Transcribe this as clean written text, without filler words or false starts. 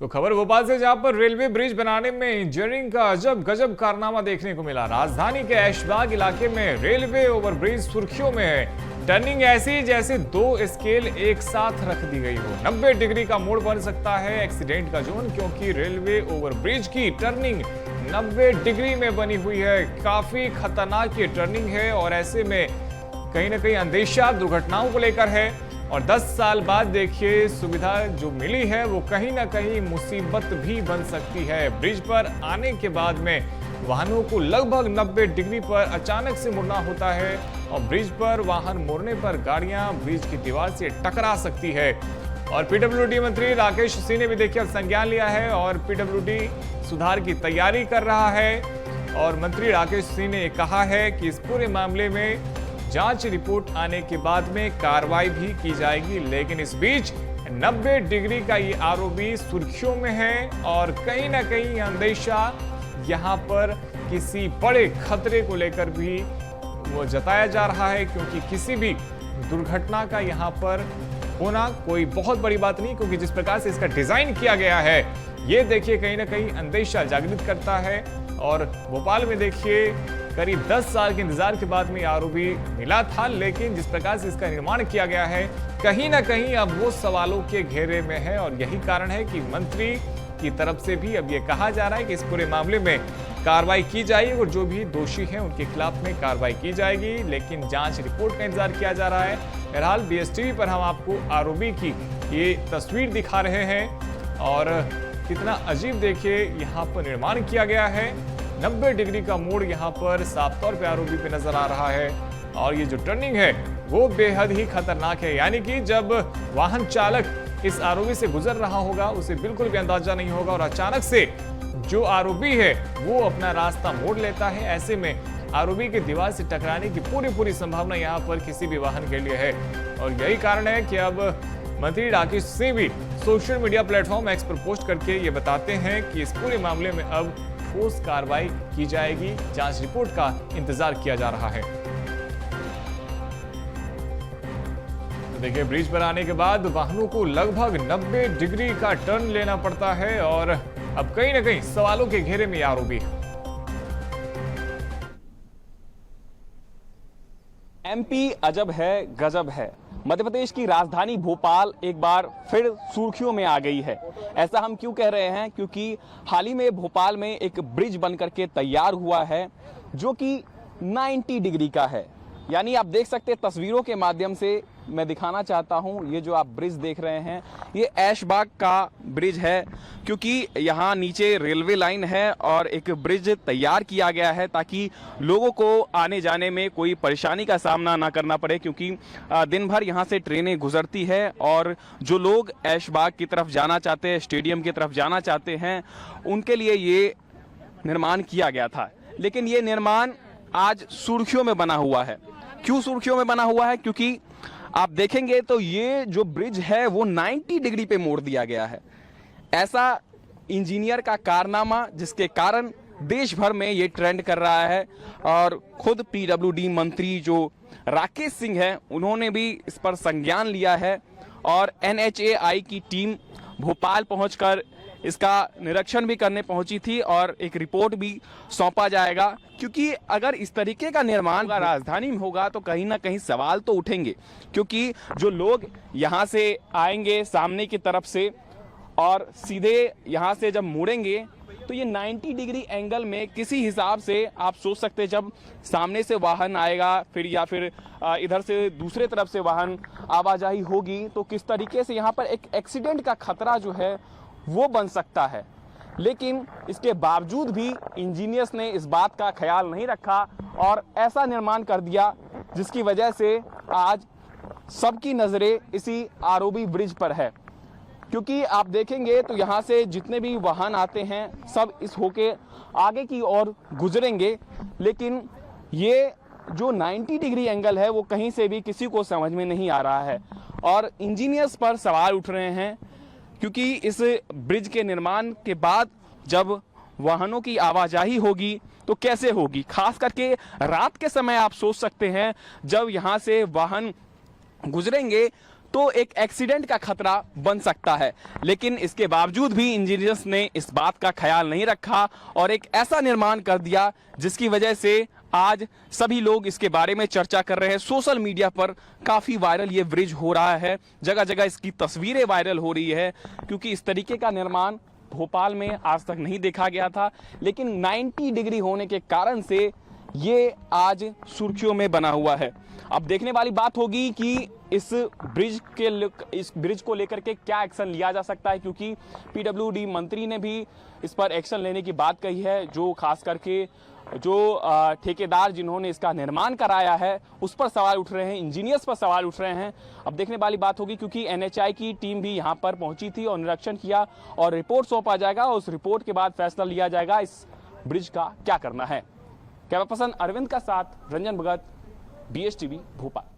तो खबर भोपाल से, जहां पर रेलवे ब्रिज बनाने में इंजीनियरिंग का अजब गजब कारनामा देखने को मिला। राजधानी के ऐशबाग इलाके में रेलवे ओवरब्रिज सुर्खियों में है। टर्निंग ऐसी जैसे दो स्केल एक साथ रख दी गई हो। 90 डिग्री का मोड़ बन सकता है एक्सीडेंट का जोन, क्योंकि रेलवे ओवरब्रिज की टर्निंग 90 डिग्री में बनी हुई है। काफी खतरनाक ये टर्निंग है और ऐसे में कहीं ना कहीं अंदेशा दुर्घटनाओं को लेकर है। और 10 साल बाद देखिए सुविधा जो मिली है वो कहीं ना कहीं मुसीबत भी बन सकती है। ब्रिज पर आने के बाद में वाहनों को लगभग 90 डिग्री पर अचानक से मुड़ना होता है और ब्रिज पर वाहन मुड़ने पर गाड़ियां ब्रिज की दीवार से टकरा सकती है। और पीडब्ल्यूडी मंत्री राकेश सिंह ने भी देखिए संज्ञान लिया है और पीडब्ल्यूडी सुधार की तैयारी कर रहा है। और मंत्री राकेश सिंह ने कहा है कि इस पूरे मामले में जांच रिपोर्ट आने के बाद में कार्रवाई भी की जाएगी। लेकिन इस बीच 90 डिग्री का ये आरोपी सुर्खियों में है और कहीं ना कहीं अंदेशा यहां पर किसी बड़े खतरे को लेकर भी वो जताया जा रहा है, क्योंकि किसी भी दुर्घटना का यहां पर होना कोई बहुत बड़ी बात नहीं, क्योंकि जिस प्रकार से इसका डिजाइन किया गया है ये देखिए कहीं ना कहीं अंदेशा जागृत करता है। और भोपाल में देखिए करीब 10 साल के इंतजार के बाद में आरोपी मिला था, लेकिन जिस प्रकार से इसका निर्माण किया गया है कहीं ना कहीं अब वो सवालों के घेरे में है। और यही कारण है कि मंत्री की तरफ से भी अब ये कहा जा रहा है कि इस पूरे मामले में कार्रवाई की जाएगी और जो भी दोषी हैं उनके खिलाफ में कार्रवाई की जाएगी। लेकिन जांच रिपोर्ट का इंतजार किया जा रहा है। बहरहाल बीएसटीवी पर हम आपको आरोपी की ये तस्वीर दिखा रहे हैं और कितना अजीब देखिए यहाँ पर निर्माण किया गया है। 90 डिग्री का मोड़ यहाँ पर साफ तौर पे आरोपी पे नजर आ रहा है और ये जो टर्निंग है वो बेहद ही खतरनाक है। यानी कि जब वाहन चालक इस आरोपी से गुजर रहा होगा उसे बिल्कुल भी अंदाजा नहीं होगा और अचानक से जो आरोपी है वो अपना रास्ता मोड़ लेता है। ऐसे में आरोपी की दीवार से टकराने की पूरी संभावना यहाँ पर किसी भी वाहन के लिए है। और यही कारण है कि अब मंत्री राकेश सिंह भी सोशल मीडिया प्लेटफॉर्म एक्स पर पोस्ट करके ये बताते हैं कि इस पूरे मामले में अब ठोस कार्रवाई की जाएगी। जांच रिपोर्ट का इंतजार किया जा रहा है। तो देखिए ब्रिज पर आने के बाद वाहनों को लगभग 90 डिग्री का टर्न लेना पड़ता है और अब कहीं ना कहीं सवालों के घेरे में आरोपी। एमपी अजब है गजब है। मध्य प्रदेश की राजधानी भोपाल एक बार फिर सुर्खियों में आ गई है। ऐसा हम क्यों कह रहे हैं? क्योंकि हाल ही में भोपाल में एक ब्रिज बनकर के तैयार हुआ है जो कि 90 डिग्री का है। यानी आप देख सकते हैं तस्वीरों के माध्यम से मैं दिखाना चाहता हूं, ये जो आप ब्रिज देख रहे हैं ये ऐशबाग का ब्रिज है, क्योंकि यहाँ नीचे रेलवे लाइन है और एक ब्रिज तैयार किया गया है ताकि लोगों को आने जाने में कोई परेशानी का सामना ना करना पड़े, क्योंकि दिन भर यहाँ से ट्रेनें गुजरती है और जो लोग ऐशबाग की तरफ जाना चाहते हैं, स्टेडियम की तरफ जाना चाहते हैं, उनके लिए ये निर्माण किया गया था। लेकिन ये निर्माण आज सुर्खियों में बना हुआ है। क्यों सुर्खियों में बना हुआ है? क्योंकि आप देखेंगे तो ये जो ब्रिज है वो 90 डिग्री पे मोड़ दिया गया है। ऐसा इंजीनियर का कारनामा जिसके कारण देश भर में ये ट्रेंड कर रहा है और खुद पीडब्ल्यूडी मंत्री जो राकेश सिंह है उन्होंने भी इस पर संज्ञान लिया है और एनएचएआई की टीम भोपाल पहुंचकर इसका निरीक्षण भी करने पहुंची थी और एक रिपोर्ट भी सौंपा जाएगा। क्योंकि अगर इस तरीके का निर्माण राजधानी में होगा तो कहीं ना कहीं सवाल तो उठेंगे, क्योंकि जो लोग यहां से आएंगे सामने की तरफ से और सीधे यहां से जब मुड़ेंगे तो ये 90 डिग्री एंगल में किसी हिसाब से आप सोच सकते हैं जब सामने से वाहन आएगा फिर या फिर इधर से दूसरे तरफ से वाहन आवाजाही होगी तो किस तरीके से यहाँ पर एक एक्सीडेंट का खतरा जो है वो बन सकता है। लेकिन इसके बावजूद भी इंजीनियर्स ने इस बात का ख्याल नहीं रखा और ऐसा निर्माण कर दिया जिसकी वजह से आज सबकी नजरें इसी आरोबी ब्रिज पर है। क्योंकि आप देखेंगे तो यहाँ से जितने भी वाहन आते हैं सब इस होके आगे की ओर गुजरेंगे, लेकिन ये जो 90 डिग्री एंगल है वो कहीं से भी किसी को समझ में नहीं आ रहा है और इंजीनियर्स पर सवाल उठ रहे हैं। क्योंकि इस ब्रिज के निर्माण के बाद जब वाहनों की आवाजाही होगी तो कैसे होगी, खास करके रात के समय आप सोच सकते हैं जब यहाँ से वाहन गुजरेंगे तो एक एक्सीडेंट का खतरा बन सकता है। लेकिन इसके बावजूद भी इंजीनियर्स ने इस बात का ख्याल नहीं रखा और एक ऐसा निर्माण कर दिया जिसकी वजह से आज सभी लोग इसके बारे में चर्चा कर रहे हैं। सोशल मीडिया पर काफी वायरल ये ब्रिज हो रहा है, जगह जगह इसकी तस्वीरें वायरल हो रही है, क्योंकि इस तरीके का निर्माण भोपाल में आज तक नहीं देखा गया था। लेकिन 90 डिग्री होने के कारण से ये आज सुर्खियों में बना हुआ है। अब देखने वाली बात होगी कि इस ब्रिज को लेकर के क्या एक्शन लिया जा सकता है, क्योंकि पीडब्ल्यूडी मंत्री ने भी इस पर एक्शन लेने की बात कही है। जो खास करके जो ठेकेदार जिन्होंने इसका निर्माण कराया है उस पर सवाल उठ रहे हैं, इंजीनियर्स पर सवाल उठ रहे हैं। अब देखने वाली बात होगी, क्योंकि एनएचआई की टीम भी यहाँ पर पहुंची थी और निरीक्षण किया और रिपोर्ट सौंपा जाएगा और उस रिपोर्ट के बाद फैसला लिया जाएगा इस ब्रिज का क्या करना है। कैमरा पर्सन अरविंद का साथ रंजन भगत, BSTV भोपाल।